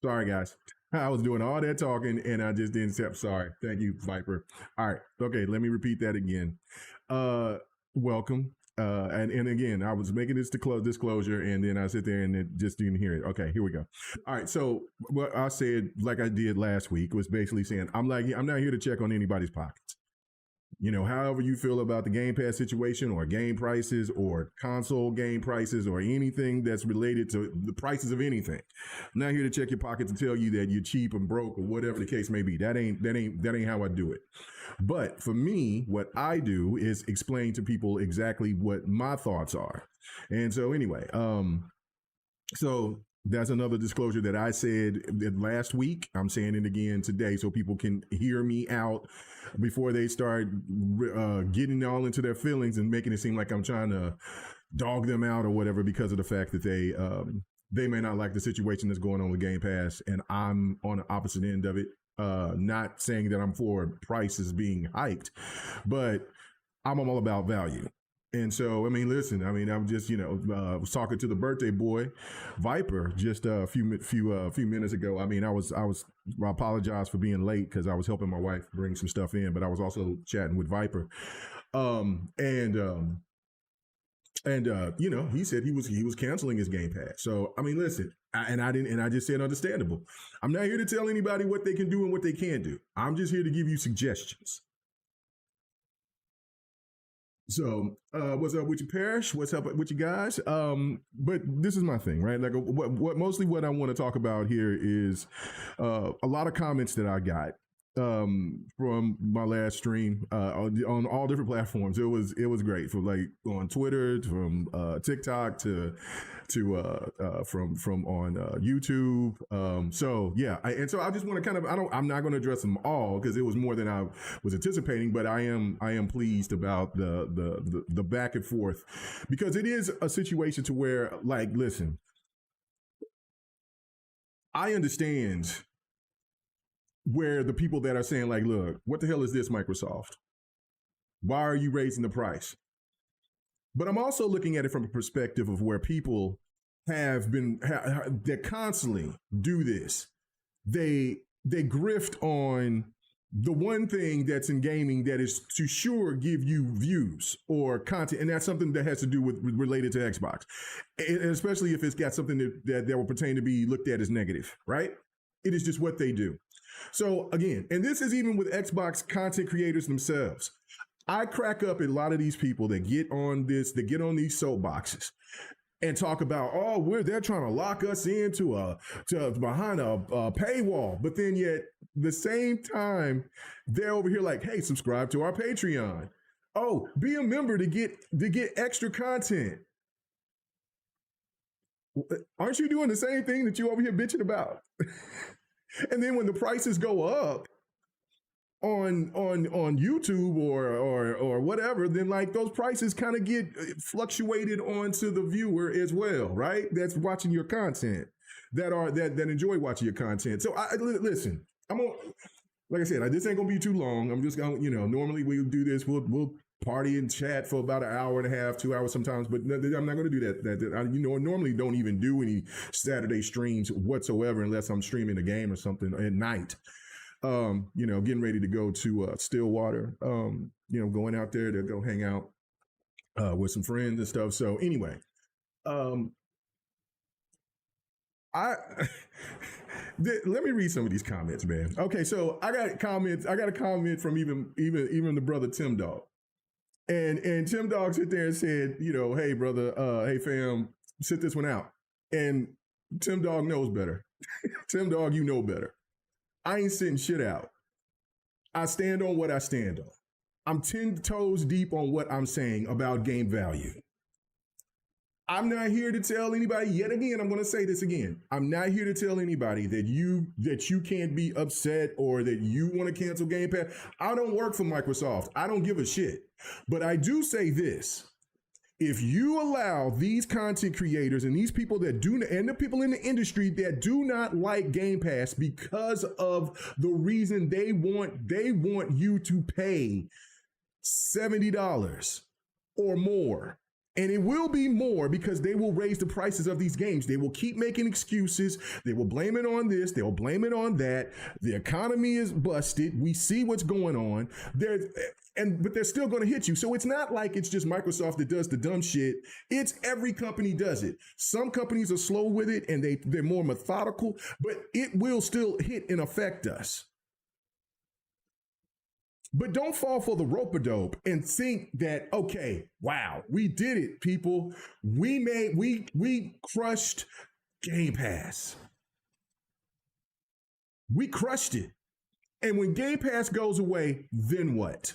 Sorry, guys. I was doing all that talking and I just didn't step. Sorry. Thank you, Viper. All right. Okay. Let me repeat that again. Welcome. And again, I was making this disclosure and then I sit there and it just didn't hear it. Okay. Here we go. All right. So what I said, like I did last week, was basically saying, I'm not here to check on anybody's pockets. However you feel about the Game Pass situation or game prices or console game prices or anything that's related to the prices of anything. I'm not here to check your pockets and tell you that you're cheap and broke or whatever the case may be. That ain't how I do it. But for me, what I do is explain to people exactly what my thoughts are. And so anyway, so that's another disclosure that I said last week. I'm saying it again today so people can hear me out before they start getting all into their feelings and making it seem like I'm trying to dog them out or whatever because of the fact that they may not like the situation that's going on with Game Pass, and I'm on the opposite end of it. Not saying that I'm for prices being hiked, but I'm all about value. And so, I mean, listen, I'm just, was talking to the birthday boy, Viper, just a few minutes ago. I apologize for being late because I was helping my wife bring some stuff in, but I was also chatting with Viper. He said he was canceling his Game Pass. So, I mean, listen, I just said understandable. I'm not here to tell anybody what they can do and what they can't do. I'm just here to give you suggestions. So, what's up with your parish? What's up with you guys? But this is my thing, right? Like, what I want to talk about here is a lot of comments that I got from my last stream on all different platforms. It was great, from like on Twitter, from TikTok from on YouTube. So yeah, so I just want to kind of I'm not going to address them all because it was more than I was anticipating, but I am pleased about the back and forth because it is a situation to where, like, listen, I understand where the people that are saying, like, look, what the hell is this, Microsoft? Why are you raising the price? But I'm also looking at it from a perspective of where people that constantly do this. They grift on the one thing that's in gaming that is to sure give you views or content, and that's something that has to do with related to Xbox, and especially if it's got something that will pertain to be looked at as negative, right? It is just what they do. So again, and this is even with Xbox content creators themselves. I crack up at a lot of these people that get on these soapboxes and talk about, oh, they're trying to lock us into behind a paywall, but then yet the same time they're over here like, hey, subscribe to our Patreon. Oh, be a member to get extra content. Aren't you doing the same thing that you over here bitching about? And then when the prices go up on YouTube or whatever, then like those prices kind of get fluctuated onto the viewer as well, right? That's watching your content, that enjoy watching your content. So listen, like I said, this ain't gonna be too long. I'm just gonna, normally we do this, we'll party and chat for about an hour and a half, 2 hours sometimes, but I'm not going to do that. I normally don't even do any Saturday streams whatsoever unless I'm streaming a game or something at night. Getting ready to go to Stillwater, going out there to go hang out with some friends and stuff. So anyway, let me read some of these comments, man. Okay, so I got a comment from even the brother Tim Dog. And Tim Dog sit there and said, hey, brother, hey, fam, sit this one out. And Tim Dog knows better. Tim Dog, you know better. I ain't sitting shit out. I stand on what I stand on. I'm 10 toes deep on what I'm saying about game value. I'm not here to tell anybody, yet again, I'm going to say this again. I'm not here to tell anybody that you can't be upset or that you want to cancel Game Pass. I don't work for Microsoft. I don't give a shit. But I do say this. If you allow these content creators and these people and the people in the industry that do not like Game Pass because of the reason they want you to pay $70 or more And it will be more because they will raise the prices of these games. They will keep making excuses. They will blame it on this. They'll blame it on that. The economy is busted. We see what's going on. But they're still going to hit you. So it's not like it's just Microsoft that does the dumb shit. It's every company does it. Some companies are slow with it and they're more methodical, but it will still hit and affect us. But don't fall for the rope-a-dope and think that, okay, wow, we did it, people. We crushed Game Pass. We crushed it. And when Game Pass goes away, then what?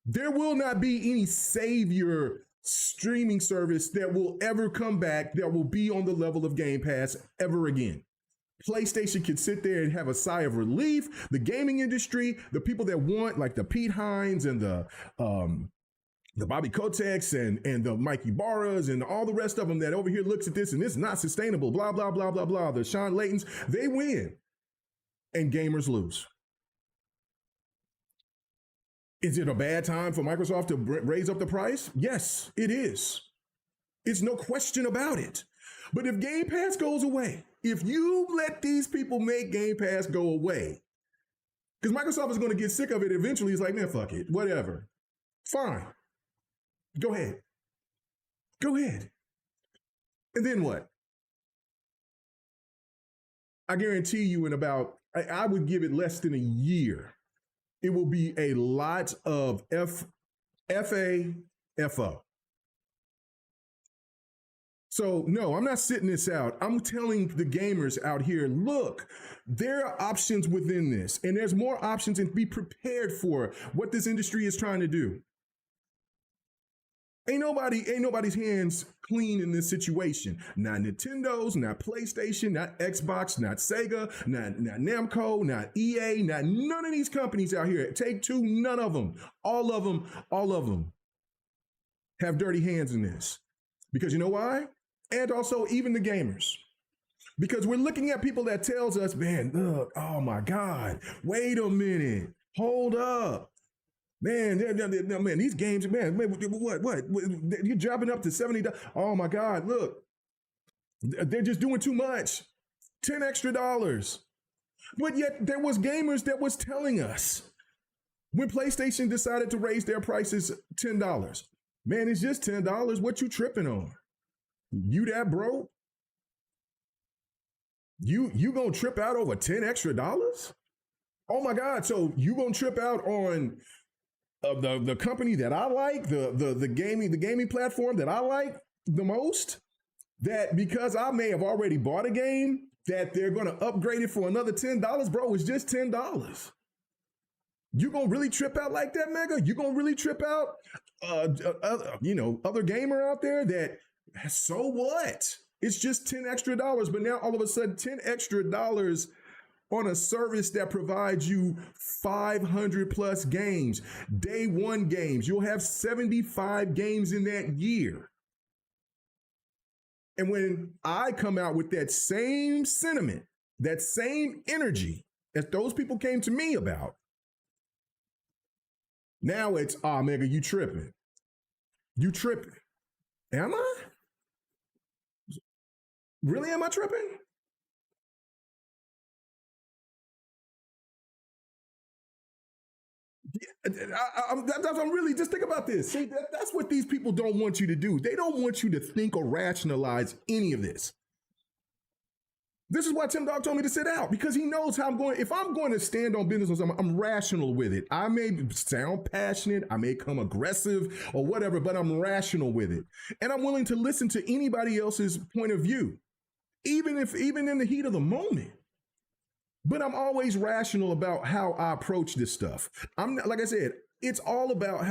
There will not be any savior streaming service that will ever come back that will be on the level of Game Pass ever again. PlayStation can sit there and have a sigh of relief. The gaming industry, the people that want, like the Pete Hines and the Bobby Kotick's and the Mikey Barras and all the rest of them that over here looks at this and it's not sustainable, blah, blah, blah, blah, blah. The Sean Laytons, they win and gamers lose. Is it a bad time for Microsoft to raise up the price? Yes, it is. It's no question about it. But if Game Pass goes away, if you let these people make Game Pass go away, because Microsoft is going to get sick of it eventually, it's like, man, fuck it, whatever. Fine. Go ahead. Go ahead. And then what? I guarantee you in about, I would give it less than a year. It will be a lot of FA, FO. So no, I'm not sitting this out. I'm telling the gamers out here, look, there are options within this, and there's more options, and be prepared for what this industry is trying to do. Ain't nobody's hands clean in this situation. Not Nintendo's, not PlayStation, not Xbox, not Sega, not Namco, not EA, not none of these companies out here. Take-Two, none of them. All of them have dirty hands in this. Because you know why? And also even the gamers. Because we're looking at people that tells us, man, look, oh my God, wait a minute, hold up. Man, man, these games, man, what? You're dropping up to $70. Oh my God, look, they're just doing too much. $10 extra. But yet there was gamers that was telling us when PlayStation decided to raise their prices $10. Man, it's just $10. What you tripping on? You that broke? You gonna trip out over $10 extra? Oh my God! So you gonna trip out on the company that I like, the gaming platform that I like the most? That because I may have already bought a game, that they're gonna upgrade it for another $10, bro? It's just $10. You gonna really trip out like that, Mega? You gonna really trip out? Other gamer out there that, so what? It's just $10 extra. But now all of a sudden, $10 extra on a service that provides you 500 plus games, day one games. You'll have 75 games in that year. And when I come out with that same sentiment, that same energy as those people came to me about, now it's, Mega, you tripping. You tripping. Am I? Really, am I tripping? I'm really, just think about this. See, that's what these people don't want you to do. They don't want you to think or rationalize any of this. This is why Tim Dog told me to sit out, because he knows how I'm going. If I'm going to stand on business, I'm rational with it. I may sound passionate, I may come aggressive or whatever, but I'm rational with it. And I'm willing to listen to anybody else's point of view, even in the heat of the moment. But I'm always rational about how I approach this stuff. I'm not, like I said, it's all about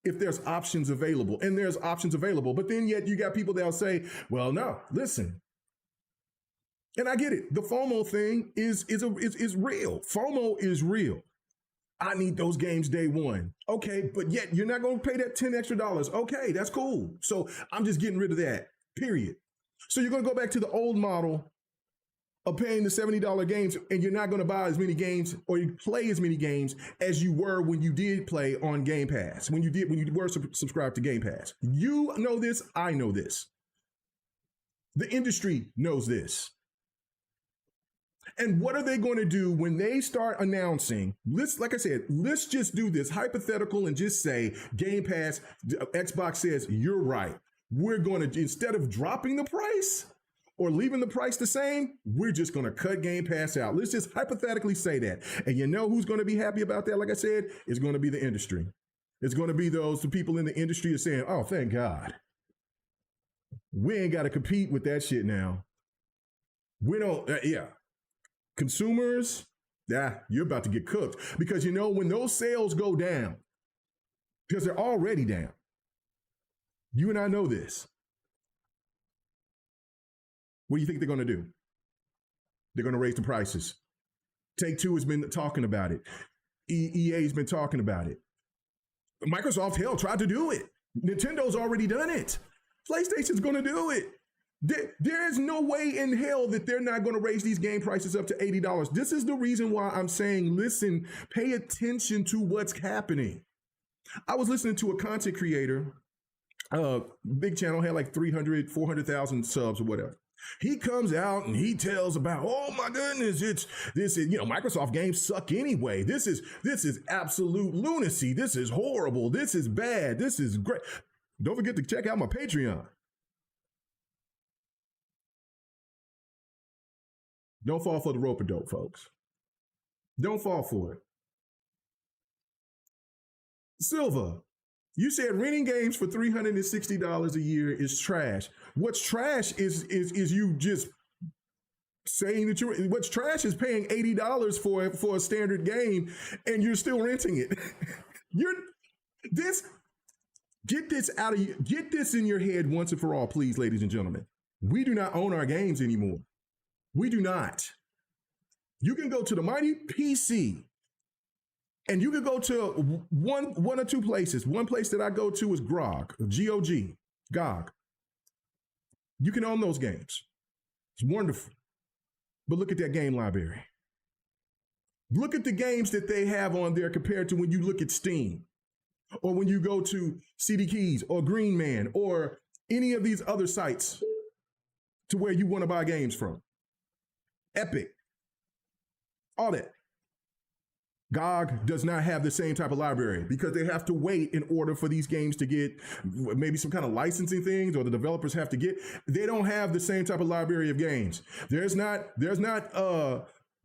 if there's options available, and there's options available. But then yet you got people that'll say, well, no, listen. And I get it. The FOMO thing is real. FOMO is real. I need those games day one. Okay, but yet you're not going to pay that $10 extra. Okay, that's cool. So I'm just getting rid of that, period. So you're going to go back to the old model of paying the $70 games, and you're not going to buy as many games or you play as many games as you were when you did play on Game Pass, when you were subscribed to Game Pass. You know this, I know this. The industry knows this. And what are they going to do when they start announcing, like I said, let's just do this hypothetical and just say Game Pass, Xbox says, you're right. We're going to, instead of dropping the price or leaving the price the same, we're just going to cut Game Pass out. Let's just hypothetically say that. And you know who's going to be happy about that? Like I said, it's going to be the industry. It's going to be the people in the industry are saying, oh, thank God. We ain't got to compete with that shit now. We don't, Consumers, you're about to get cooked. Because you know, when those sales go down, because they're already down, you and I know this. What do you think they're going to do? They're going to raise the prices. Take-Two has been talking about it. EA's been talking about it. Microsoft, hell, tried to do it. Nintendo's already done it. PlayStation's going to do it. There is no way in hell that they're not going to raise these game prices up to $80. This is the reason why I'm saying, listen, pay attention to what's happening. I was listening to a content creator, big channel, had like 300, 400,000 subs or whatever. He comes out and he tells about, oh my goodness, Microsoft games suck anyway. This is absolute lunacy. This is horrible. This is bad. This is great. Don't forget to check out my Patreon. Don't fall for the rope-a-dope, folks. Don't fall for it. Silva, you said renting games for $360 a year is trash. What's trash is you just saying that what's trash is paying $80 for a standard game and you're still renting it. Get this in your head once and for all, please, ladies and gentlemen. We do not own our games anymore. We do not. You can go to the mighty PC and you can go to one or two places. One place that I go to is GOG, G-O-G, GOG. You can own those games. It's wonderful. But look at that game library. Look at the games that they have on there compared to when you look at Steam or when you go to CD Keys or Green Man or any of these other sites to where you want to buy games from. Epic, all that. GOG does not have the same type of library because they have to wait in order for these games to get maybe some kind of licensing things, or the developers have to get. They don't have the same type of library of games. There's not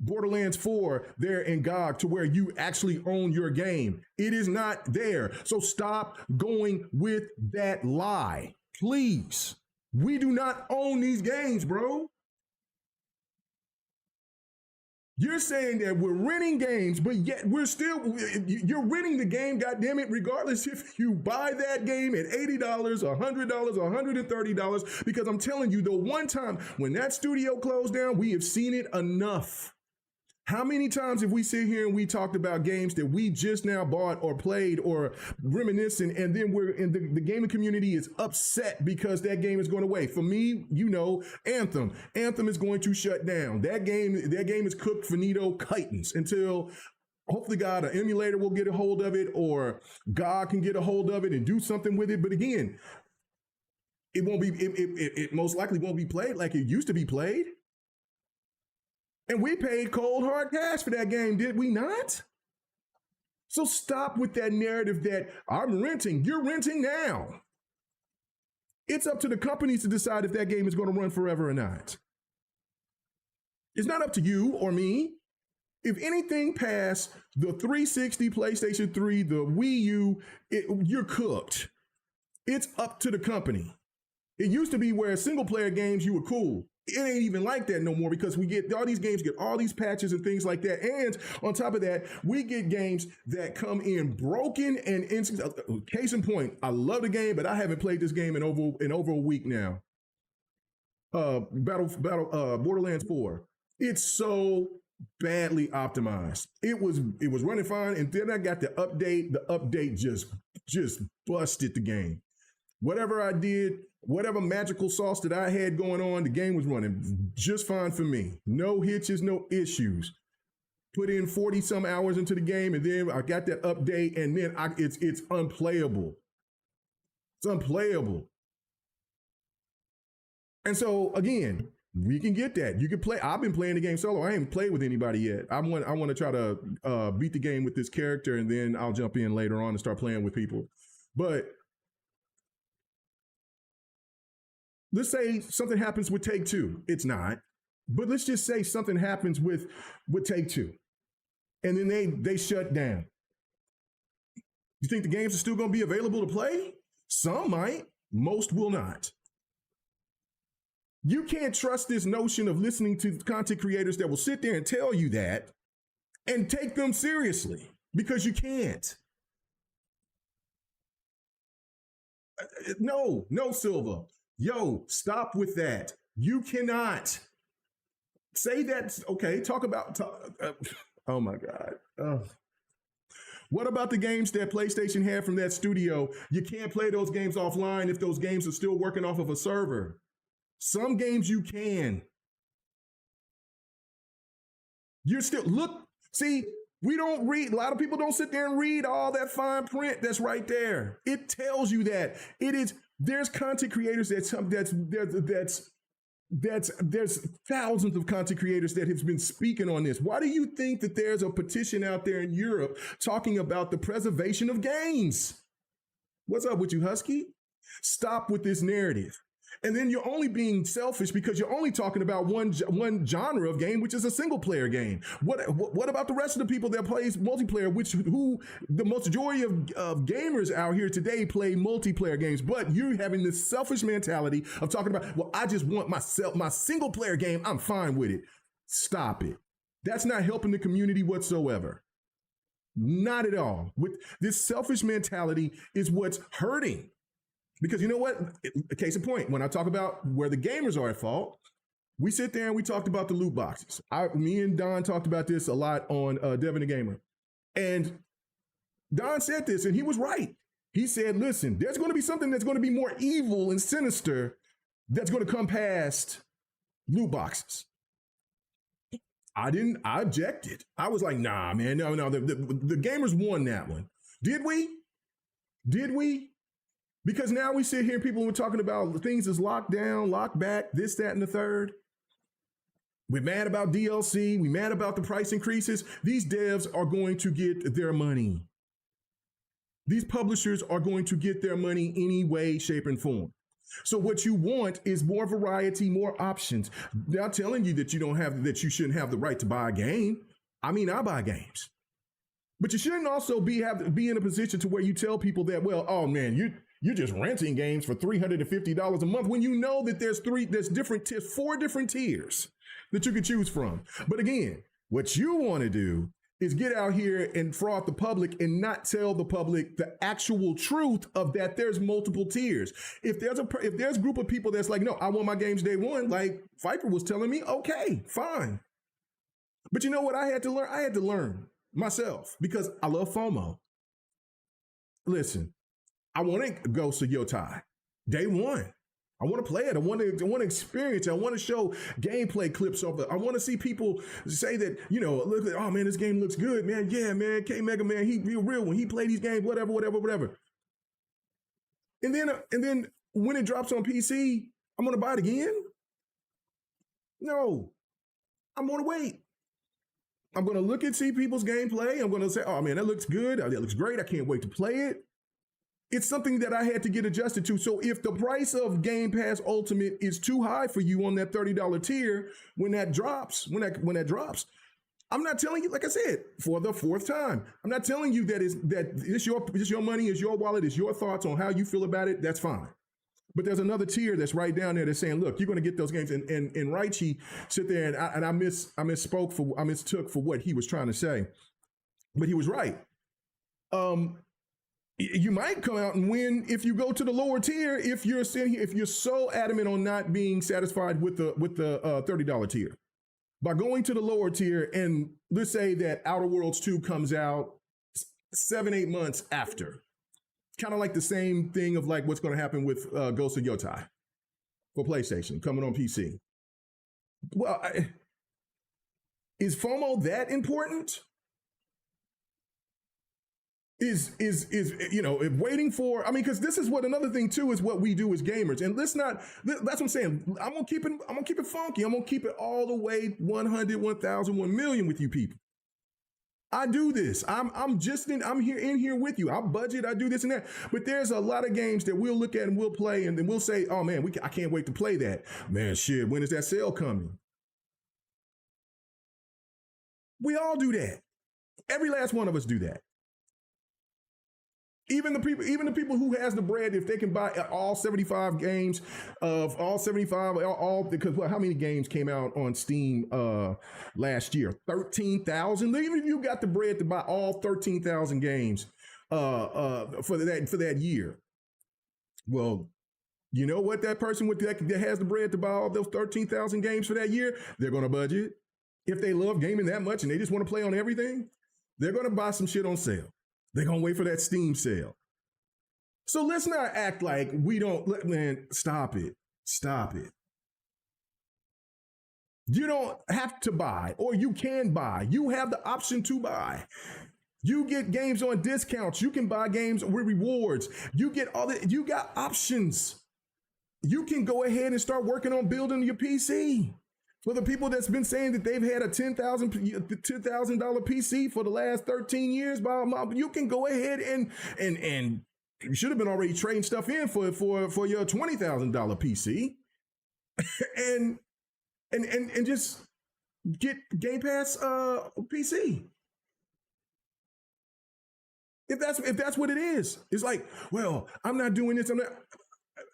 Borderlands 4 there in GOG to where you actually own your game. It is not there. So stop going with that lie, please. We do not own these games, bro. You're saying that we're renting games, but yet you're renting the game, goddammit, regardless if you buy that game at $80, $100, $130, because I'm telling you, the one time when that studio closed down, we have seen it enough. How many times have we sit here and we talked about games that we just now bought or played or reminiscing, and then we're in the gaming community is upset because that game is going away? For me, Anthem. Anthem is going to shut down. That game is cooked finito Kitons until hopefully God, an emulator will get a hold of it, or God can get a hold of it and do something with it. But again, it most likely won't be played like it used to be played. And we paid cold hard cash for that game, did we not? So stop with that narrative that I'm renting. You're renting now. It's up to the companies to decide if that game is going to run forever or not. It's not up to you or me. If anything past the 360, PlayStation 3, the Wii U, you're cooked. It's up to the company. It used to be where single player games, you were cool. It ain't even like that no more because we get all these games, get all these patches and things like that. And on top of that, we get games that come in broken and case in point, I love the game, but I haven't played this game in over a week now. Borderlands 4. It's so badly optimized. It was running fine, and then I got the update. The update just busted the game. Whatever I did Whatever magical sauce that I had going on, the game was running just fine for me. No hitches, no issues. Put in 40 some hours into the game, and then I got that update, and then it's unplayable. It's unplayable. And so again, we can get that. You can play. I've been playing the game solo. I haven't played with anybody yet. I want to try to beat the game with this character, and then I'll jump in later on and start playing with people. But let's say something happens with Take Two. It's not. But let's just say something happens with Take Two. And then they shut down. You think the games are still going to be available to play? Some might. Most will not. You can't trust this notion of listening to content creators that will sit there and tell you that and take them seriously, because you can't. No, Silva. Yo, stop with that. You cannot say that. Okay, talk about. Oh my God. What about the games that PlayStation had from that studio? You can't play those games offline if those games are still working off of a server. Some games you can. You're still, see, we don't read, a lot of people don't sit there and read all that fine print that's right there. It tells you that. There's content creators there's thousands of content creators that have been speaking on this. Why do you think that there's a petition out there in Europe talking about the preservation of games? What's up with you, Husky? Stop with this narrative. And then you're only being selfish because you're only talking about one genre of game, which is a single player game. What about the rest of the people that plays multiplayer, who the majority of gamers out here today play multiplayer games? But you're having this selfish mentality of talking about, well, I just want my single player game. I'm fine with it. Stop it. That's not helping the community whatsoever. Not at all. With this selfish mentality is what's hurting. Because you know what? Case in point, when I talk about where the gamers are at fault, we sit there and we talked about the loot boxes. Me and Don talked about this a lot on Devin the Gamer. And Don said this, and he was right. He said, listen, there's going to be something that's going to be more evil and sinister that's going to come past loot boxes. I objected. I was like, nah, man, no. The gamers won that one. Did we? Because now we sit here and people were talking about things as locked down, locked back, this, that, and the third. We're mad about DLC. We're mad about the price increases. These devs are going to get their money. These publishers are going to get their money any way, shape, and form. So what you want is more variety, more options. Not telling you that you shouldn't have the right to buy a game. I mean, I buy games. But you shouldn't also be in a position to where you tell people that, well, oh man, you're just renting games for $350 a month, when you know that there's 4 different tiers that you can choose from. But again, what you want to do is get out here and fraud the public and not tell the public the actual truth of that there's multiple tiers. If there's a group of people that's like, no, I want my games day one, like Viper was telling me, okay, fine. But you know what I had to learn? I had to learn myself, because I love FOMO. Listen, I want to Ghost of Yotai day one. I want to play it. I want to experience it. I want to show gameplay clips of it. I want to see people say that, look at, oh man, this game looks good, man. Yeah, man, K Mega Man, he real when he play these games, whatever. And then when it drops on PC, I'm gonna buy it again. No, I'm gonna wait. I'm gonna look and see people's gameplay. I'm gonna say, oh man, that looks good. That looks great. I can't wait to play it. It's something that I had to get adjusted to. So if the price of Game Pass Ultimate is too high for you on that $30 tier, when that drops, I'm not telling you, like I said, for the 4th time, I'm not telling you that it's your money, it's your wallet, it's your thoughts on how you feel about it. That's fine. But there's another tier that's right down there that's saying, look, you're going to get those games. And Raichi sit there and I mistook for what he was trying to say, but he was right. You might come out and win if you go to the lower tier, if you're so adamant on not being satisfied with the $30 tier. By going to the lower tier, and let's say that Outer Worlds 2 comes out 7-8 months after. Kind of like the same thing of like what's going to happen with Ghost of Yotai. for PlayStation coming on PC. Well, is FOMO that important? Is if waiting for, I mean, because this is what another thing too is what we do as gamers, and let's not, that's what I'm saying. I'm gonna keep it funky. I'm gonna keep it all the way 100, 1,000, 1 million with you people. I do this. I'm here in here with you. I budget. I do this and that. But there's a lot of games that we'll look at and we'll play, and then we'll say, "Oh man, I can't wait to play that." Man, shit, when is that sale coming? We all do that. Every last one of us do that. Even the people who has the bread, if they can buy all 75 games of all 75, all because how many games came out on Steam last year? 13,000. Even if you got the bread to buy all 13,000 games for that year, well, you know what? That person that has the bread to buy all those 13,000 games for that year, they're going to budget. If they love gaming that much and they just want to play on everything, they're going to buy some shit on sale. They're going to wait for that Steam sale. So let's not act like we don't, man, stop it. Stop it. You don't have to buy, or you can buy. You have the option to buy. You get games on discounts. You can buy games with rewards. You get you got options. You can go ahead and start working on building your PC. For the people that's been saying that they've had a $10,000 PC for the last 13 years, you can go ahead and you should have been already trading stuff in for your $20,000 PC, and just get Game Pass PC. If that's what it is, it's like, well, I'm not doing this.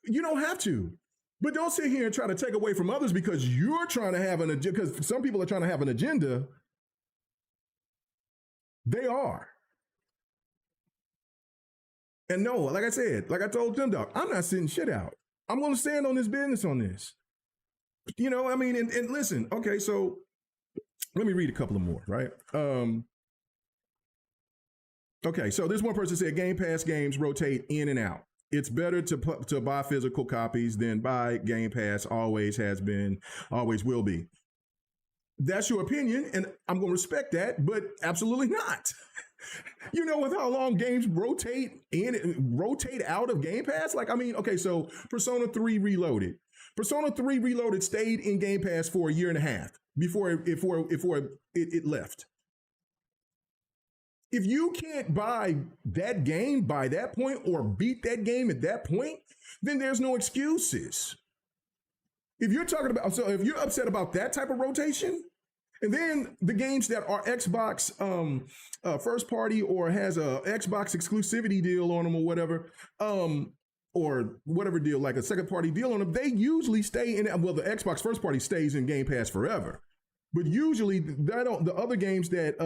You don't have to. But don't sit here and try to take away from others because you're trying to have an agenda, because some people are trying to have an agenda. They are. And no, like I said, like I told them, dog, I'm not sitting shit out. I'm going to stand on this business on this. You know, I mean, and listen, okay, so let me read a couple of more, right? Okay, so this one person said Game Pass games rotate in and out. It's better to buy physical copies than buy Game Pass. Always has been, always will be. That's your opinion, and I'm going to respect that, but absolutely not. You know, with how long games rotate out of Game Pass? Like, I mean, okay, so Persona 3 Reloaded. Persona 3 Reloaded stayed in Game Pass for a year and a half before it left. If you can't buy that game by that point or beat that game at that point, then there's no excuses. If you're talking about, so if you're upset about that type of rotation, and then the games that are Xbox first party or has a Xbox exclusivity deal on them or whatever deal, like a second party deal on them, they usually stay in, well, the Xbox first party stays in Game Pass forever. But usually the other games that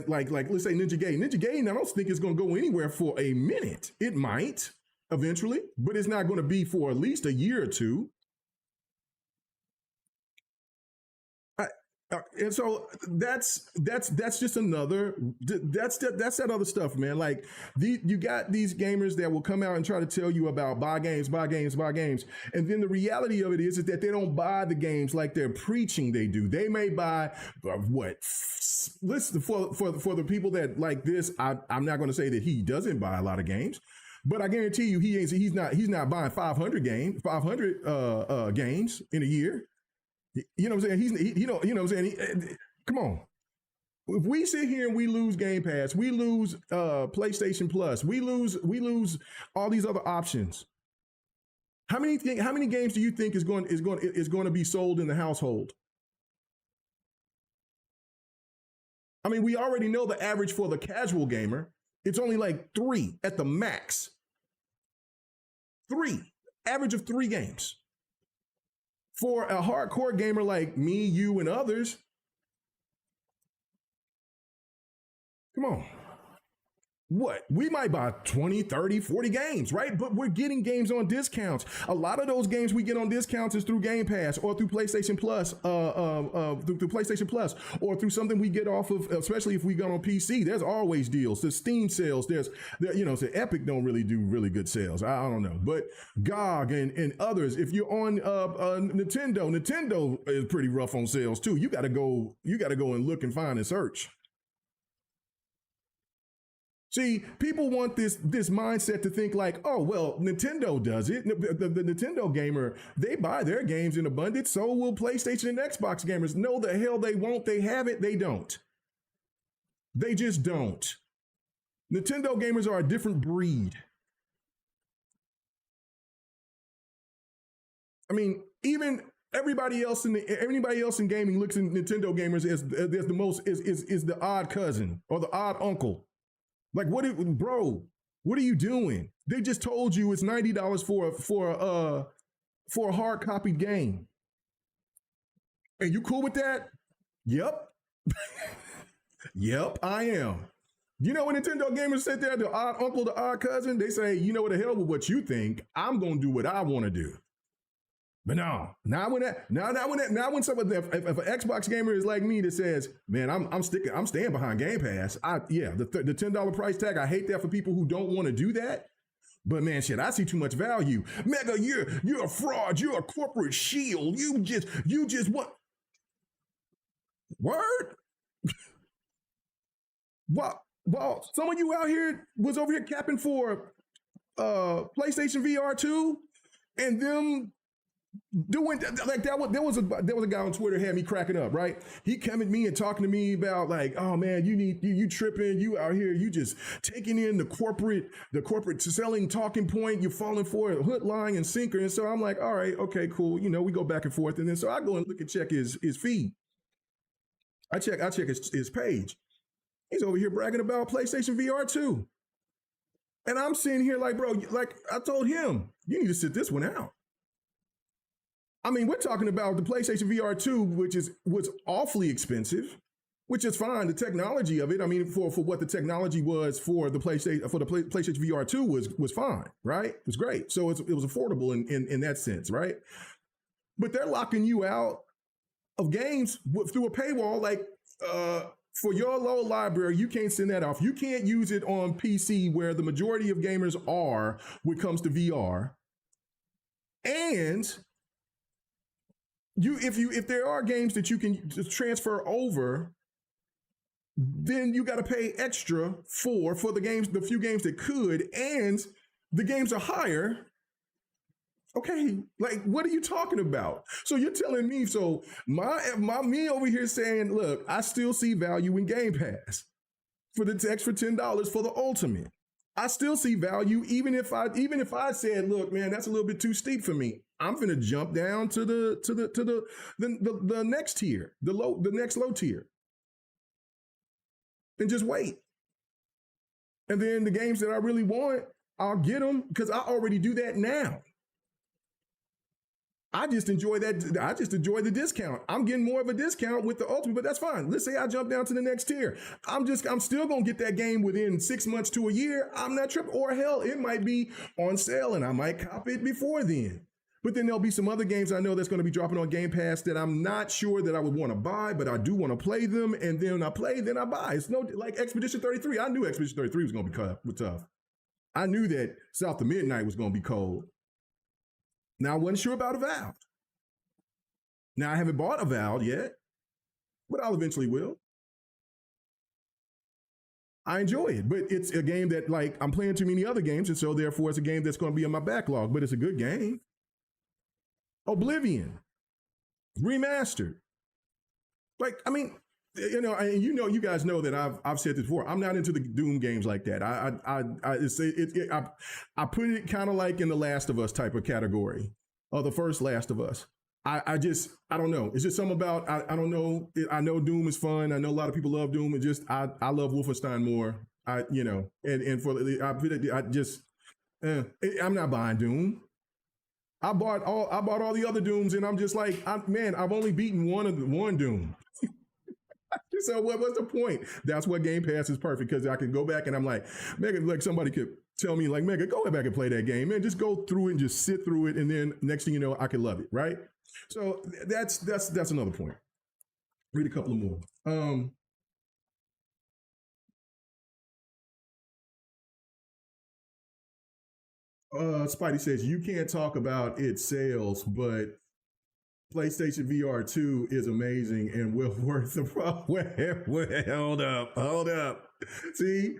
like let's say Ninja Gaiden, I don't think it's going to go anywhere for a minute. It might eventually, but it's not going to be for at least a year or two. And so that's just another, that's that other stuff, man. Like you got these gamers that will come out and try to tell you about buy games, and then the reality of it is that they don't buy the games like they're preaching they do. They may buy listen, for the people that like this. I'm not going to say that he doesn't buy a lot of games, but I guarantee you he's not buying 500 games in a year. You know what I'm saying? You know what I'm saying? Come on. If we sit here and we lose Game Pass, we lose PlayStation Plus, we lose all these other options. How many games do you think is going to be sold in the household? I mean, we already know the average for the casual gamer. It's only like 3 at the max. 3. Average of 3 games. For a hardcore gamer like me, you, and others, come on. what we might buy 20, 30, 40 games, right? But we're getting games on discounts. A lot of those games we get on discounts is through Game Pass or through PlayStation Plus, through PlayStation Plus, or through something we get off of, especially if we go on PC. There's always deals. There's Steam sales. So Epic don't really do really good sales. I don't know, but GOG and others. If you're on Nintendo is pretty rough on sales too. You got to go and look and find and search. See, people want this mindset to think like, oh, well, Nintendo does it. The Nintendo gamer, they buy their games in abundance, so will PlayStation and Xbox gamers. No, the hell they won't. They have it. They don't. They just don't. Nintendo gamers are a different breed. I mean, even everybody else in gaming looks at Nintendo gamers as the odd cousin or the odd uncle. Like, bro, what are you doing? They just told you it's $90 for a hard copied game. And you cool with that? Yep. Yep, I am. You know when Nintendo gamers sit there, the odd uncle, the odd cousin, they say, you know what the hell with what you think, I'm gonna do what I want to do. But no, now when some of if an Xbox gamer is like me that says, man, I'm staying behind Game Pass. The $10 price tag. I hate that for people who don't want to do that. But man, shit, I see too much value. Mega, you're a fraud. You're a corporate shield. You just what? Word? Well, some of you out here was over here capping for PlayStation VR 2 and them doing like that. There was a guy on Twitter had me cracking up, right? He came at me and talking to me about like, oh man, you tripping, you out here, you just taking in the corporate selling talking point, you're falling for a hook, line, and sinker. And so I'm like, all right, okay, cool. You know, we go back and forth, and then so I go and look and check his feed. I check his page. He's over here bragging about PlayStation VR 2. And I'm sitting here like, bro, like I told him, you need to sit this one out. I mean, we're talking about the PlayStation VR 2, which was awfully expensive, which is fine. The technology of it, I mean, for what the technology was for the PlayStation VR 2 was fine, right? It was great. So it was affordable in that sense, right? But they're locking you out of games through a paywall, like for your low library, you can't send that off. You can't use it on PC where the majority of gamers are when it comes to VR. And if there are games that you can just transfer over, then you got to pay extra for the few games that could, and the games are higher. Okay, like what are you talking about? So you're telling me, so me over here saying, look, I still see value in Game Pass for the extra $10 for the Ultimate. I still see value, even if I said, look, man, that's a little bit too steep for me. I'm gonna jump down to the next tier, the next low tier, and just wait. And then the games that I really want, I'll get them because I already do that now. I just enjoy that. I just enjoy the discount. I'm getting more of a discount with the Ultimate, but that's fine. Let's say I jump down to the next tier. I'm still gonna get that game within 6 months to a year. I'm not tripping. Or hell, it might be on sale and I might cop it before then. But then there'll be some other games I know that's going to be dropping on Game Pass that I'm not sure that I would want to buy, but I do want to play them. And then I play, then I buy. It's no like Expedition 33. I knew Expedition 33 was going to be tough. I knew that South of Midnight was going to be cold. Now, I wasn't sure about Avowed. Now, I haven't bought Avowed yet, but I'll eventually will. I enjoy it, but it's a game that, like, I'm playing too many other games, and so therefore it's a game that's going to be in my backlog, but it's a good game. Oblivion, remastered. Like, I mean, you guys know that I've said this before. I'm not into the Doom games like that. I put it kind of like in the Last of Us type of category, or the first Last of Us. I don't know. It's just something about, I don't know. I know Doom is fun. I know a lot of people love Doom. I love Wolfenstein more. I'm not buying Doom. I bought all the other Dooms, and I'm just like, I've only beaten one Doom. So what's the point? That's what Game Pass is perfect because I can go back and I'm like, Megan, like somebody could tell me like, Megan, go back and play that game, man. Just go through it and just sit through it, and then next thing you know, I can love it, right? So that's another point. Read a couple of more. Spidey says you can't talk about its sales, but PlayStation VR 2 is amazing and well worth the problem. Hold up. See,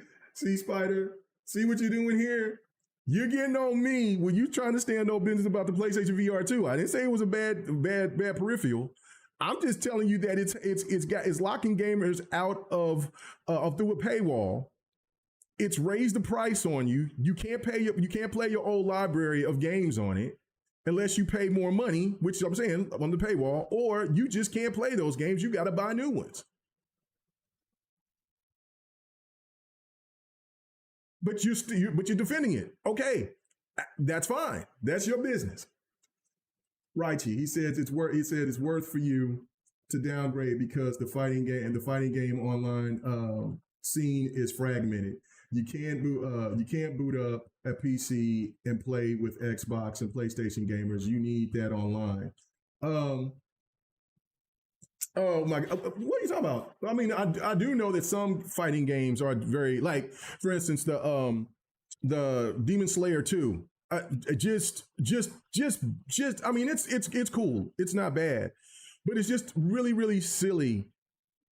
Spider, see what you're doing here? You're getting on me when you trying to stand no business about the PlayStation VR 2. I didn't say it was a bad peripheral. I'm just telling you that it's locking gamers out of through a paywall. It's raised the price on you. You can't play your old library of games on it unless you pay more money, which I'm saying on the paywall, or you just can't play those games. You got to buy new ones. But you're defending it. Okay, that's fine. That's your business. Righty. He says it's worth. He said it's worth for you to downgrade because the fighting game online scene is fragmented. You can't boot up a PC and play with Xbox and PlayStation gamers. You need that online. Um, oh my! What are you talking about? I mean, I do know that some fighting games are very like, for instance, the Demon Slayer 2. I mean, it's cool. It's not bad, but it's just really silly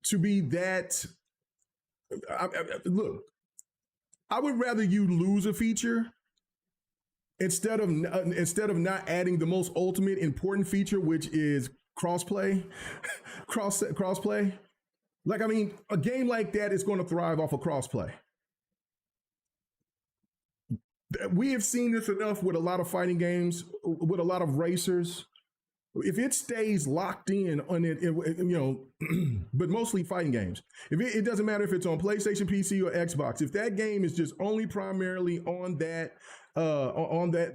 to be that. Look, I would rather you lose a feature instead of not adding the most ultimate important feature, which is crossplay, crossplay. Like, I mean, a game like that is going to thrive off of crossplay. We have seen this enough with a lot of fighting games, with a lot of racers. If it stays locked in on it, but mostly fighting games. If it doesn't matter if it's on PlayStation, PC, or Xbox. If that game is just only primarily on that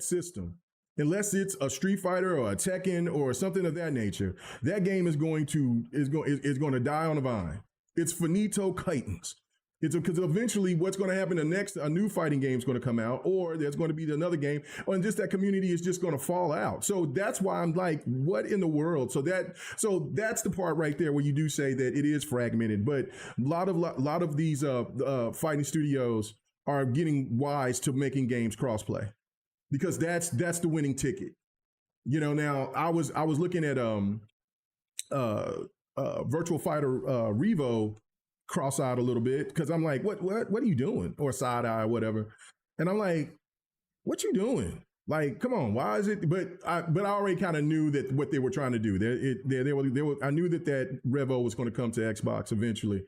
system, unless it's a Street Fighter or a Tekken or something of that nature, that game is going to die on the vine. It's finito Titans. It's because eventually what's going to happen a new fighting game is going to come out, or there's going to be another game, and just that community is just going to fall out. So that's why I'm like, what in the world? So that's the part right there where you do say that it is fragmented, but a lot of these fighting studios are getting wise to making games crossplay because that's the winning ticket. Now I was looking at Virtual Fighter Revo cross-eyed a little bit because I'm like, what are you doing? Or side-eye or whatever. And I'm like, what you doing? Like, come on, why is it? But I already kind of knew that what they were trying to do. I knew that Revo was going to come to Xbox eventually.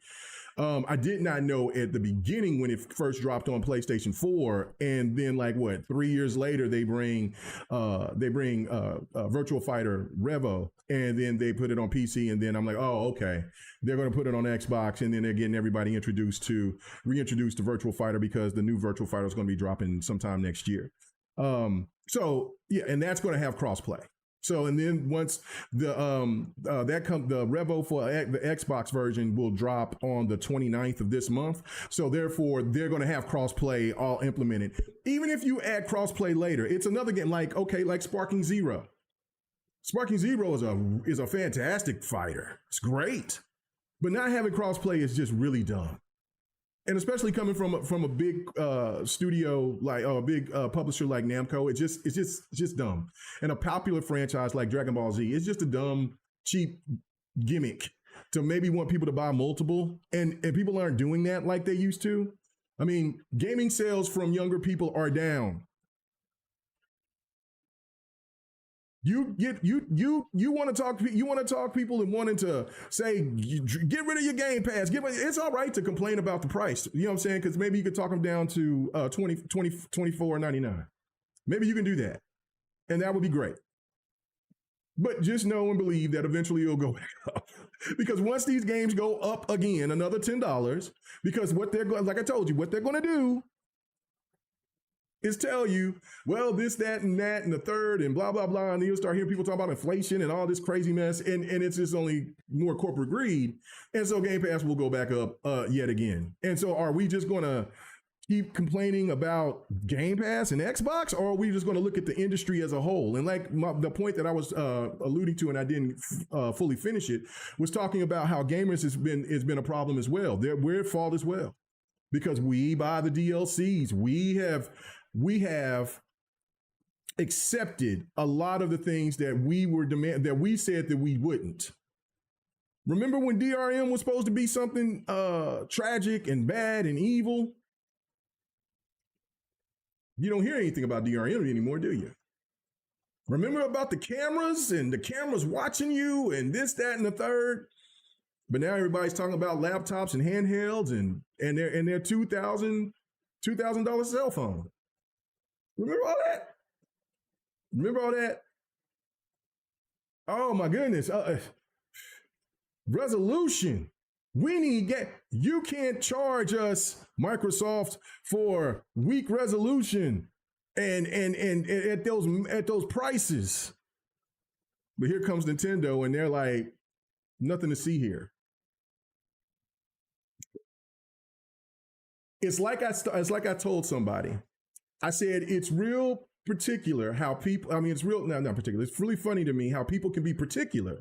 I did not know at the beginning when it first dropped on PlayStation 4, and then 3 years later they bring Virtual Fighter Revo, and then they put it on PC, and then I'm like, oh, okay, they're going to put it on Xbox, and then they're getting everybody reintroduced to Virtual Fighter because the new Virtual Fighter is going to be dropping sometime next year. So yeah, and that's going to have crossplay. So, and then once the Revo for the Xbox version will drop on the 29th of this month. So therefore they're going to have crossplay all implemented. Even if you add crossplay later, it's another game like Sparking Zero. Sparking Zero is a fantastic fighter. It's great. But not having crossplay is just really dumb. And especially coming from a big studio like a big publisher like Namco, it's just dumb. And a popular franchise like Dragon Ball Z, it's just a dumb, cheap gimmick to maybe want people to buy multiple, and people aren't doing that like they used to. I mean, gaming sales from younger people are down. You want to talk people and wanting to say get rid of your Game Pass. It's all right to complain about the price. You know what I'm saying? Because maybe you could talk them down to $24.99. Maybe you can do that, and that would be great. But just know and believe that eventually it'll go back up. Because once these games go up again, another $10, because what they're going, like I told you, what they're going to do is tell you, well, this, that, and the third, and blah, blah, blah. And you'll start hearing people talk about inflation and all this crazy mess. And it's just only more corporate greed. And so Game Pass will go back up yet again. And so are we just going to keep complaining about Game Pass and Xbox, or are we just going to look at the industry as a whole? And like the point that I was alluding to, and I didn't fully finish it, was talking about how gamers has been a problem as well. We're at fault as well because we buy the DLCs. We have accepted a lot of the things that we said that we wouldn't. Remember when DRM was supposed to be something tragic and bad and evil? You don't hear anything about DRM anymore, do you? Remember about the cameras and the cameras watching you and this, that, and the third? But now everybody's talking about laptops and handhelds and their $2,000 cell phone. Remember all that? Remember all that? Oh my goodness. Resolution. We need you can't charge us, Microsoft, for weak resolution and at those prices. But here comes Nintendo and they're like, nothing to see here. It's like I told somebody. I said it's real particular how people, I mean, it's real, not particular. It's really funny to me how people can be particular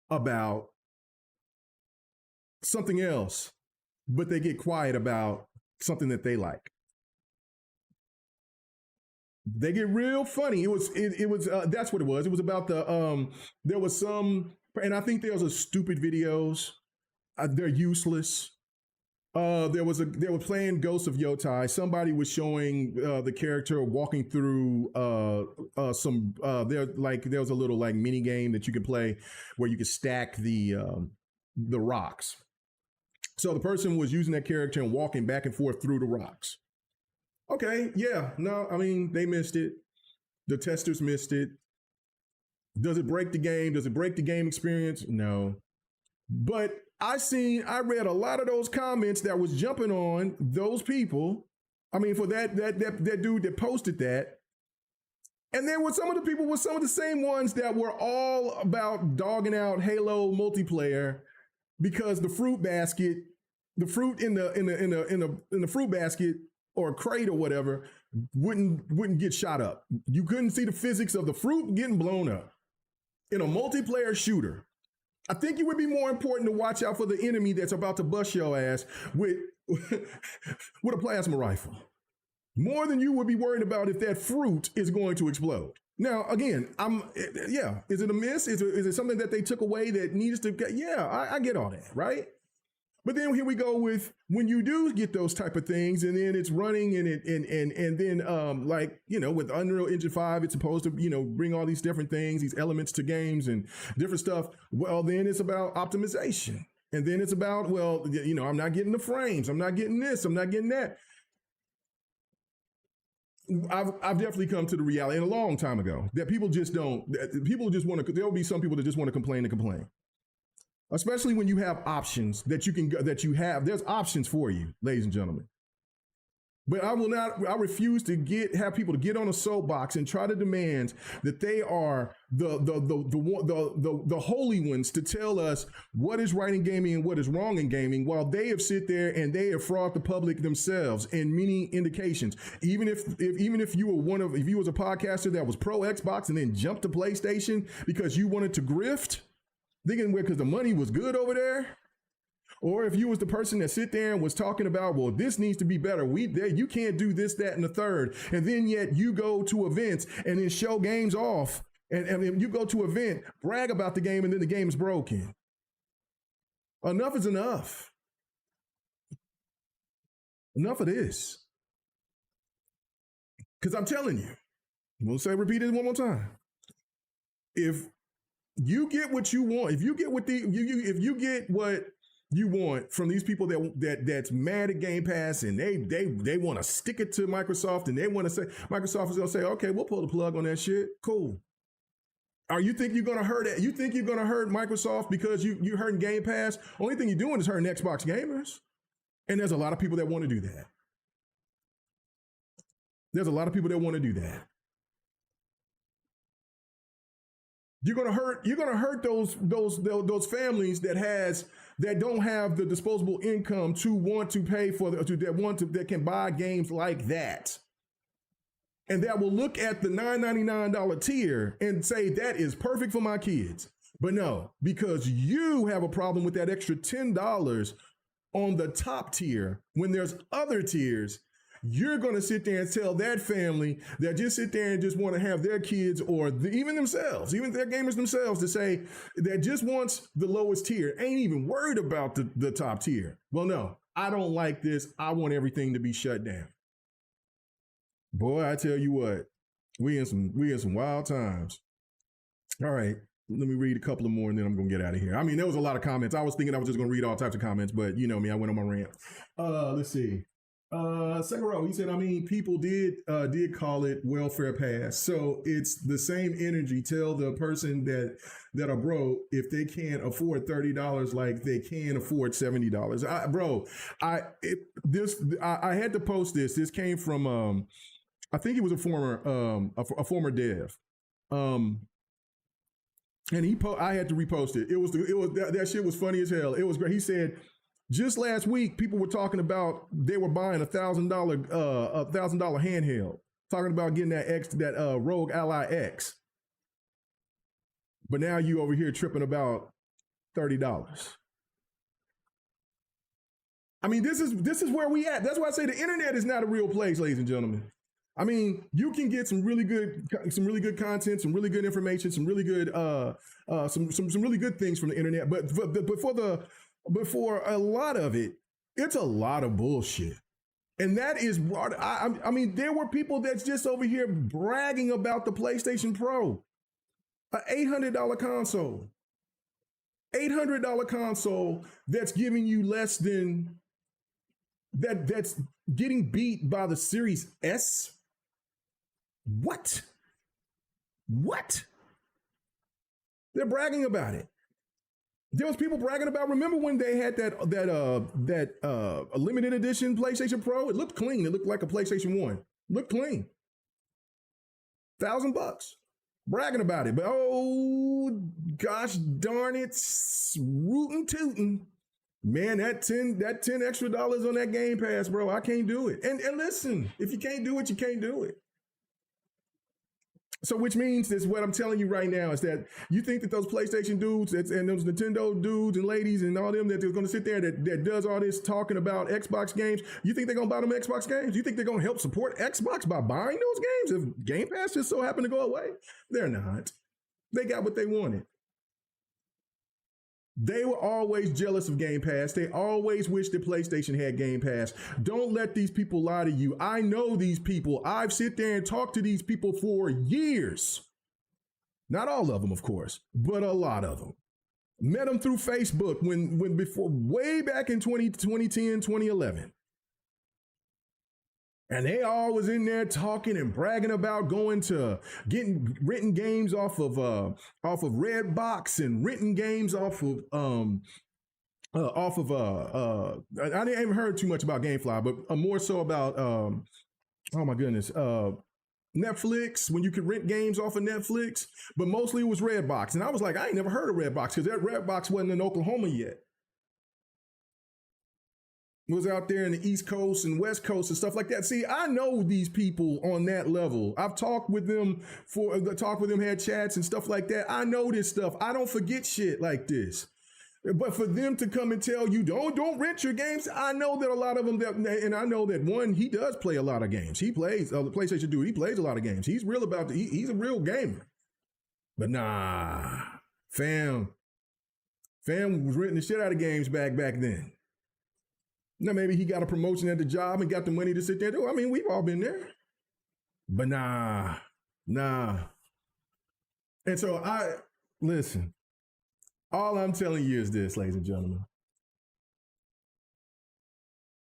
about something else, but they get quiet about something that they like. They get real funny. It was that's what it was. It was about there was some, and I think there was a stupid videos. They're useless. They were playing Ghost of Yotai. Somebody was showing the character walking through there was a little like mini game that you could play where you could stack the rocks. So the person was using that character and walking back and forth through the rocks. Okay, yeah, no, I mean, they missed it. The testers missed it. Does it break the game? Does it break the game experience? No. But I read a lot of those comments that was jumping on those people. I mean, for that dude that posted that. And there were some of the same ones that were all about dogging out Halo multiplayer because the fruit in the fruit basket or crate or whatever wouldn't get shot up. You couldn't see the physics of the fruit getting blown up in a multiplayer shooter. I think it would be more important to watch out for the enemy that's about to bust your ass with a plasma rifle, more than you would be worried about if that fruit is going to explode. Now, again, is it a miss? Is it something that they took away that needs to get? Yeah, I get all that, right? But then here we go with when you do get those type of things, and then it's running and then with Unreal Engine 5, it's supposed to bring all these different things, these elements to games and different stuff. Well, then it's about optimization, and then it's about I'm not getting the frames, I'm not getting this, I'm not getting that. I've definitely come to the reality, and a long time ago, that people just want to. There'll be some people that just want to complain and complain. Especially when you have options there's options for you, ladies and gentlemen. But I refuse to have people to get on a soapbox and try to demand that they are the holy ones to tell us what is right in gaming and what is wrong in gaming, while they have sit there and they have fraud the public themselves in many indications. Even if you were if you was a podcaster that was pro Xbox and then jumped to PlayStation because you wanted to grift, thinking because the money was good over there, or if you was the person that sit there and was talking about, well, this needs to be better. You can't do this, that, and the third, and then yet you go to events and then show games off, and you go to an event, brag about the game, and then the game is broken. Enough is enough. Enough of this. Because I'm telling you, repeat it one more time. If you get what you want, if you get what you want from these people that's mad at Game Pass, and they want to stick it to Microsoft, and they want to say Microsoft is going to say, okay, we'll pull the plug on that shit. Cool. You think you're going to hurt it? You think you're going to hurt Microsoft because you're hurting Game Pass? Only thing you're doing is hurting Xbox gamers, and there's a lot of people that want to do that. There's a lot of people that want to do that. You're gonna hurt those families that don't have the disposable income to want to pay for that can buy games like that. And that will look at the $9.99 tier and say that is perfect for my kids. But no, because you have a problem with that extra $10 on the top tier when there's other tiers, you're going to sit there and tell that family that just sit there and just want to have their kids or even themselves, even their gamers themselves, to say that just wants the lowest tier, ain't even worried about the top tier. Well, no, I don't like this. I want everything to be shut down. Boy, I tell you what, we in some wild times. All right, let me read a couple of more and then I'm gonna get out of here. I mean, there was a lot of comments. I was thinking I was just gonna read all types of comments, but you know me, I went on my rant. Let's see. Second row, he said, I mean, people did call it welfare pass. So it's the same energy. Tell the person that are broke if they can't afford $30 like they can afford $70. I had to post this. This came from I think he was a former dev. And I had to repost it. That shit was funny as hell. It was great. He said, just last week, people were talking about they were buying $1,000 handheld, talking about getting that Rogue Ally X. But now you over here tripping about $30. I mean, this is where we at. That's why I say the internet is not a real place, ladies and gentlemen. I mean, you can get some really good content, some really good information, some really good some really good things from the internet. But for a lot of it, it's a lot of bullshit. And that is what I mean, there were people that's just over here bragging about the PlayStation Pro, an $800 console. $800 console that's giving you less than that's getting beat by the Series S. What? They're bragging about it. There was people bragging about. Remember when they had that limited edition PlayStation Pro? It looked clean. It looked like a PlayStation 1. It looked clean. $1,000. Bragging about it, but oh gosh darn it, rootin' tootin'. Man, that 10 extra dollars on that Game Pass, bro, I can't do it. And listen, if you can't do it, you can't do it. So which means this, what I'm telling you right now is that you think that those PlayStation dudes and those Nintendo dudes and ladies and all them that they're going to sit there that does all this talking about Xbox games, you think they're going to buy them Xbox games? You think they're going to help support Xbox by buying those games if Game Pass just so happened to go away? They're not. They got what they wanted. They were always jealous of Game Pass. They always wished that PlayStation had Game Pass. Don't let these people lie to you. I know these people. I've sit there and talked to these people for years. Not all of them, of course, but a lot of them. Met them through Facebook when before, way back in 2010, 2011. And they all was in there talking and bragging about going to getting renting games off of Redbox and renting games off of I didn't even heard too much about GameFly, but more so about oh my goodness, Netflix, when you could rent games off of Netflix, but mostly it was Redbox. And I was like, I ain't never heard of Redbox because that Redbox wasn't in Oklahoma yet. Was out there in the East Coast and West Coast and stuff like that. See, I know these people on that level. I've talked with them had chats and stuff like that. I know this stuff. I don't forget shit like this. But for them to come and tell you, don't rent your games, I know that a lot of them, and I know that one, he does play a lot of games. He plays, the PlayStation dude, he plays a lot of games. He's real about he's a real gamer. But nah, fam was renting the shit out of games back then. Now, maybe he got a promotion at the job and got the money to sit there. I mean, we've all been there. But nah. And so listen, all I'm telling you is this, ladies and gentlemen.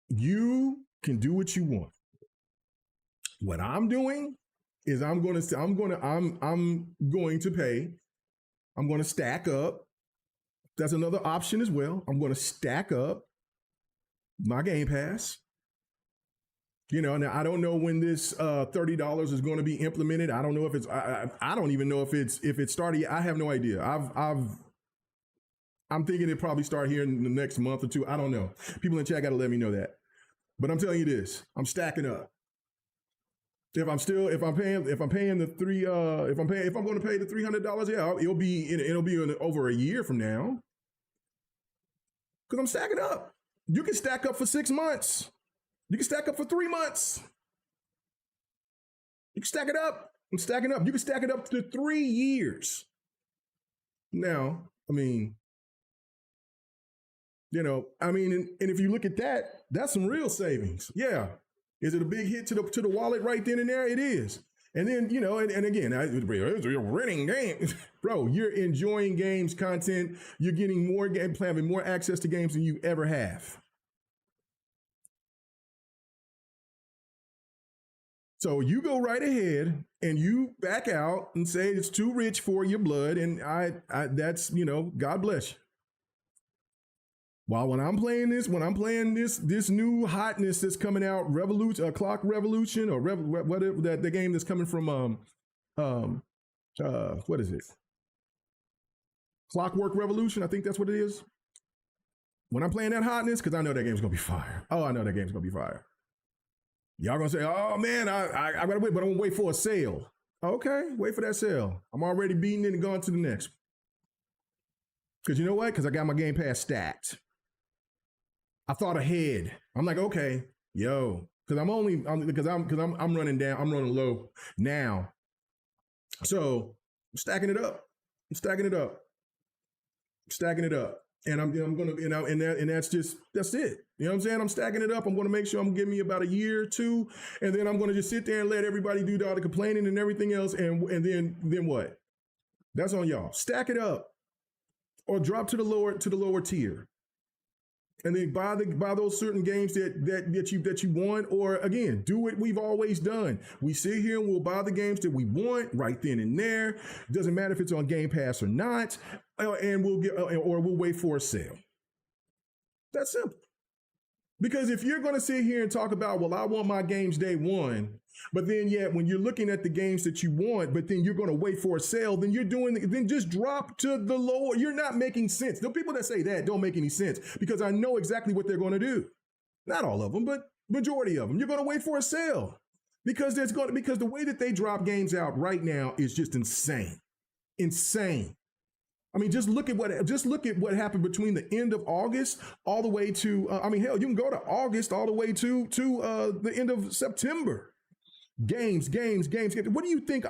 You can do what you want. What I'm doing is I'm going to pay. I'm going to stack up. That's another option as well. I'm going to stack up my Game Pass. You know, now I don't know when this $30 is going to be implemented. I don't know if it's. I don't even know if it's started. I have no idea. I'm thinking it probably start here in the next month or two. I don't know. People in chat got to let me know that. But I'm telling you this: I'm stacking up. If I'm paying the three, if I'm going to pay the $300, yeah, it'll be over a year from now because I'm stacking up. You can stack up for 6 months. You can stack up for 3 months. You can stack it up. I'm stacking up. You can stack it up to 3 years. Now, I mean, and if you look at that, that's some real savings. Yeah. Is it a big hit to the wallet right then and there? It is. And then, and again, you're renting games. Bro, you're enjoying games content. You're getting more having more access to games than you ever have. So you go right ahead and you back out and say it's too rich for your blood, and that's God bless you. While when I'm playing this new hotness that's coming out, Clock Revolution, or whatever the game that's coming from what is it? Clockwork Revolution, I think that's what it is. When I'm playing that hotness, because I know that game's gonna be fire. Oh, I know that game's gonna be fire. Y'all gonna say, oh man, I gotta wait, but I'm gonna wait for a sale. Okay, wait for that sale. I'm already beating it and going to the next. Because you know what? Because I got my Game Pass stacked. I thought ahead. I'm like, okay, because I'm running down, I'm running low now. So I'm stacking it up. And I'm gonna, and that's it. You know what I'm saying? I'm stacking it up. I'm gonna make sure I'm giving me about a year or two, and then I'm gonna just sit there and let everybody do all the complaining and everything else, and then what? That's on y'all. Stack it up, or drop to the lower tier, and then buy those certain games that you want, or again, do what we've always done. We sit here and we'll buy the games that we want right then and there. It doesn't matter if it's on Game Pass or not, and we'll wait for a sale. That's simple. Because if you're going to sit here and talk about, well, I want my games day one, but then yet when you're looking at the games that you want, but then you're going to wait for a sale, then then just drop to the lower. You're not making sense. The people that say that don't make any sense, because I know exactly what they're going to do. Not all of them, but majority of them. You're going to wait for a sale because the way that they drop games out right now is just insane. Insane. I mean, just look at what happened between the end of August all the way to, hell, you can go to August all the way to the end of September. Games. What do you think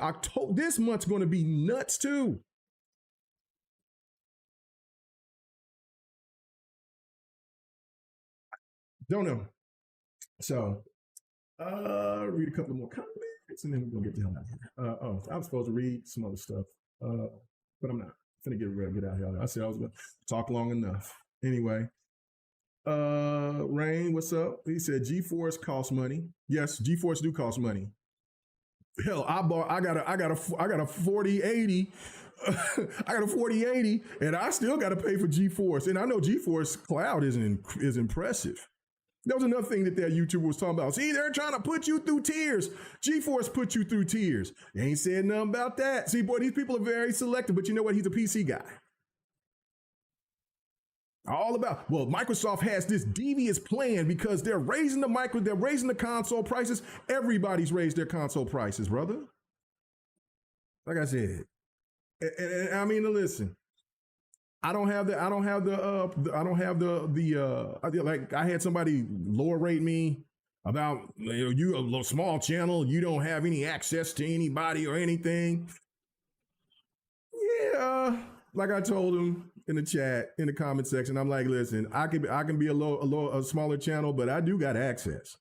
this month's going to be nuts too? Don't know. So, read a couple more comments and then we're going to get the hell out of here. I'm supposed to read some other stuff, but I'm not. I'm finna get out here. I said I was going to talk long enough. Anyway, Rain, what's up? He said GeForce costs money. Yes, GeForce do cost money. Hell, I got a 4080. I got a 4080, and I still got to pay for GeForce. And I know GeForce Cloud is impressive. That was another thing that YouTuber was talking about. See, they're trying to put you through tiers. GeForce put you through tiers. They ain't said nothing about that. See, boy, these people are very selective, but you know what? He's a PC guy. All about, well, Microsoft has this devious plan because they're raising the console prices. Everybody's raised their console prices, brother. Like I said, and I mean, listen. I had somebody lower rate me about, you a small channel, you don't have any access to anybody or anything. Yeah, like I told him in the chat, in the comment section, I'm like, listen, I can be a smaller channel, but I do got access.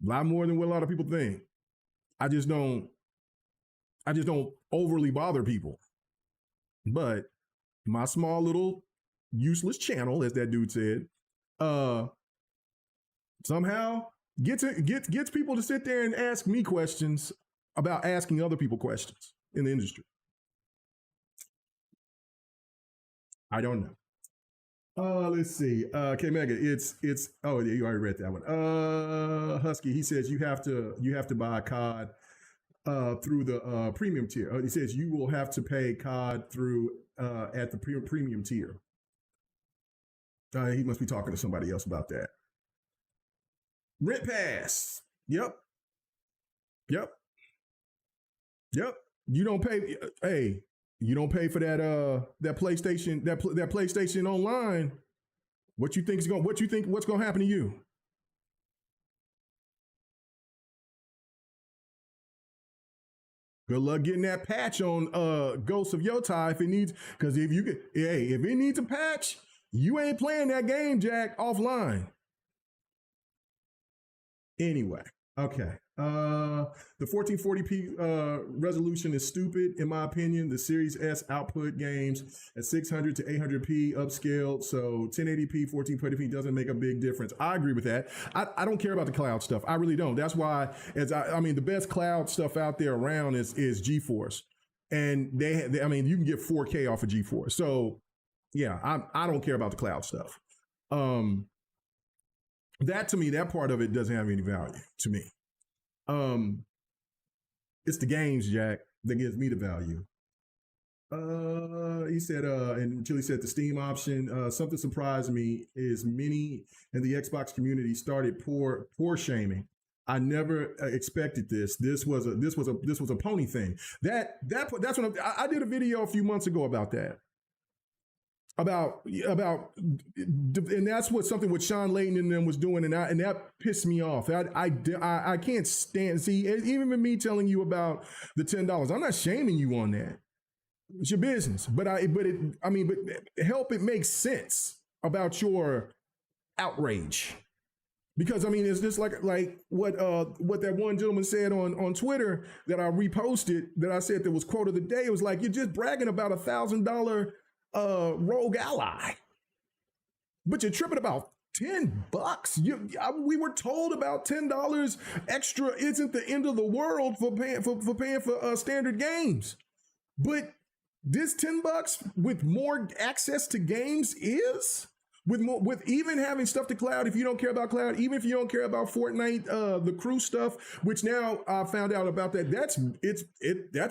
A lot more than what a lot of people think. I just don't overly bother people. But my small little useless channel, as that dude said, somehow gets people to sit there and ask me questions about asking other people questions in the industry. I don't know. Let's see. K Mega, it's oh yeah, you already read that one. Husky, he says you have to buy a COD through the premium tier. He says you will have to pay COD through at the premium tier. He must be talking to somebody else about that. Rent pass. Yep. Yep. Yep. You don't pay. Hey, you don't pay for that PlayStation that PlayStation Online. What you think is going? What you think? What's going to happen to you? Good luck getting that patch on Ghost of Yotai if it needs. Because if you get, hey, if it needs a patch, you ain't playing that game, Jack, offline. Anyway, okay. The 1440p resolution is stupid, in my opinion. The Series S output games at 600 to 800p upscaled, so 1080p, 1440p doesn't make a big difference. I agree with that. I don't care about the cloud stuff. I really don't. That's why, I mean, the best cloud stuff out there around is GeForce, and I mean, you can get 4K off of GeForce. So yeah, I don't care about the cloud stuff. That to me, that part of it doesn't have any value to me. Um, it's the games, Jack, that gives me the value. He said, and Chili said the Steam option. Something surprised me is many in the Xbox community started poor shaming. I never expected this. This was a pony thing. That's what I did a video a few months ago about that. And that's what something what Sean Layton and them was doing, and that pissed me off. I can't stand. See, even with me telling you about the $10, I'm not shaming you on that. It's your business, but help it make sense about your outrage. Because I mean, it's just like what that one gentleman said on Twitter that I reposted, that I said that was quote of the day. It was like, you're just bragging about $1,000 rogue ally, but you're tripping about $10. We were told about $10 extra isn't the end of the world for paying for standard games, but this $10 with more access to games is with even having stuff to cloud. If you don't care about cloud, even if you don't care about Fortnite, the crew stuff, which now I found out about that's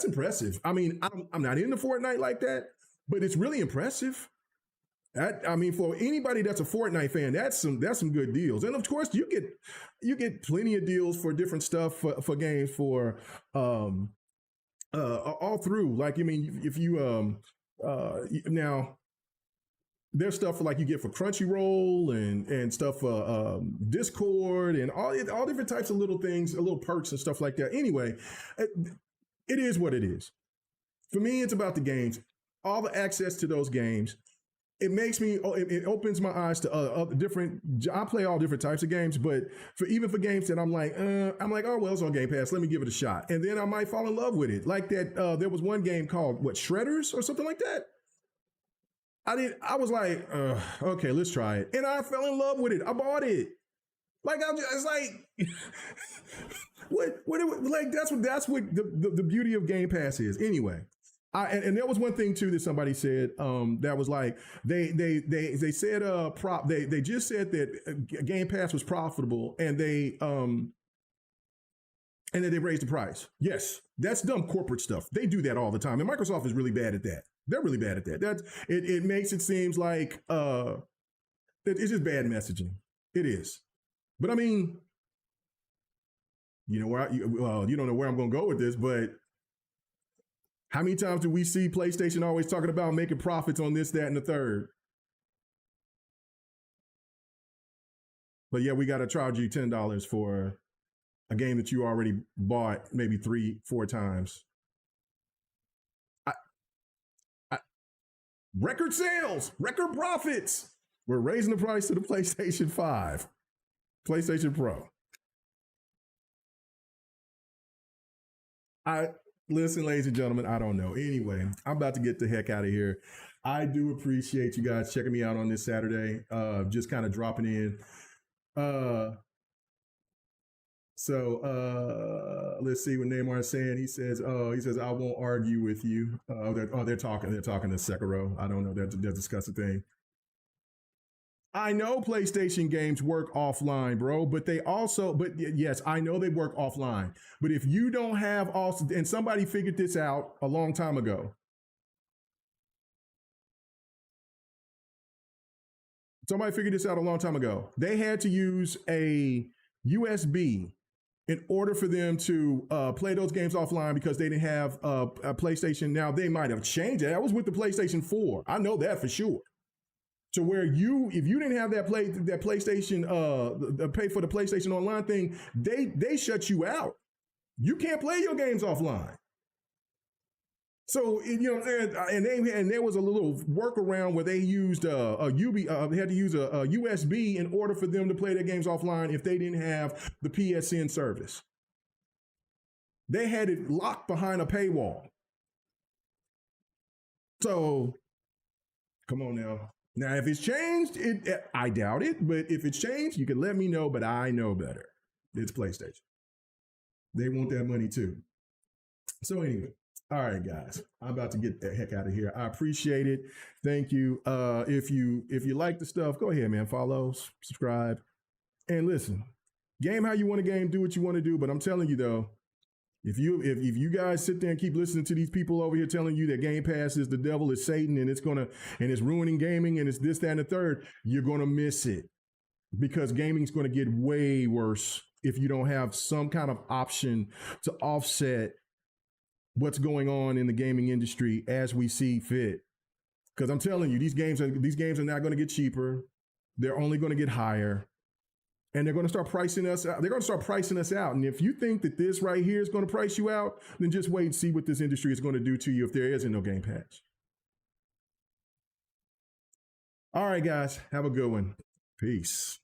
impressive. I mean, I'm not into Fortnite like that, but it's really impressive. I mean, for anybody that's a Fortnite fan, that's some good deals. And of course, you get plenty of deals for different stuff for games for all through. Like, I mean, if you now there's stuff for, like, you get for Crunchyroll and stuff for Discord and all different types of little things, little perks and stuff like that. Anyway, it is what it is. For me, it's about the games, all the access to those games. It makes me, it opens my eyes to different. I play all different types of games, but even for games that I'm like, oh well, it's on Game Pass. Let me give it a shot, and then I might fall in love with it. Like that, there was one game called Shredders or something like that. I was like, okay, let's try it, and I fell in love with it. I bought it. Like it's like, like that's what the beauty of Game Pass is. Anyway. And there was one thing too that somebody said that was like they said they just said that Game Pass was profitable, and that they raised the price. Yes, that's dumb corporate stuff. They do that all the time, and Microsoft is really bad at that. They're really bad at that. It makes it seems like it's just bad messaging. It is, but I mean, you know where you don't know where I'm going to go with this, but. How many times do we see PlayStation always talking about making profits on this, that, and the third? But yeah, we got to charge you $10 for a game that you already bought maybe 3-4 times. I, record sales, record profits. We're raising the price of the PlayStation 5, PlayStation Pro. Listen, ladies and gentlemen, I don't know. Anyway, I'm about to get the heck out of here. I do appreciate you guys checking me out on this Saturday. Just kind of dropping in. Let's see what Neymar is saying. He says, I won't argue with you. They're talking to Sekiro. I don't know. They're discussing thing. I know PlayStation games work offline, bro, but yes, I know they work offline. But if you don't have also, and somebody figured this out a long time ago. Somebody figured this out a long time ago. They had to use a USB in order for them to play those games offline because they didn't have a PlayStation. Now they might have changed it. That was with the PlayStation 4. I know that for sure. To where if you didn't have that PlayStation, pay for the PlayStation Online thing, they shut you out. You can't play your games offline. So and there was a little workaround where they used they had to use a USB in order for them to play their games offline if they didn't have the PSN service. They had it locked behind a paywall. So come on now. Now, if it's changed, I doubt it. But if it's changed, you can let me know. But I know better. It's PlayStation. They want that money too. So anyway. All right, guys, I'm about to get the heck out of here. I appreciate it. Thank you. If you like the stuff, go ahead, man. Follow, subscribe, and listen. Game how you want to game, do what you want to do. But I'm telling you though, if you guys sit there and keep listening to these people over here telling you that Game Pass is the devil, is Satan, and it's ruining gaming, and it's this, that, and the third, you're gonna miss it because gaming's gonna get way worse if you don't have some kind of option to offset what's going on in the gaming industry as we see fit. Because I'm telling you, these games are not going to get cheaper. They're only going to get higher. And they're going to start pricing us out. They're going to start pricing us out. And if you think that this right here is going to price you out, then just wait and see what this industry is going to do to you if there isn't no Game Pass. All right, guys. Have a good one. Peace.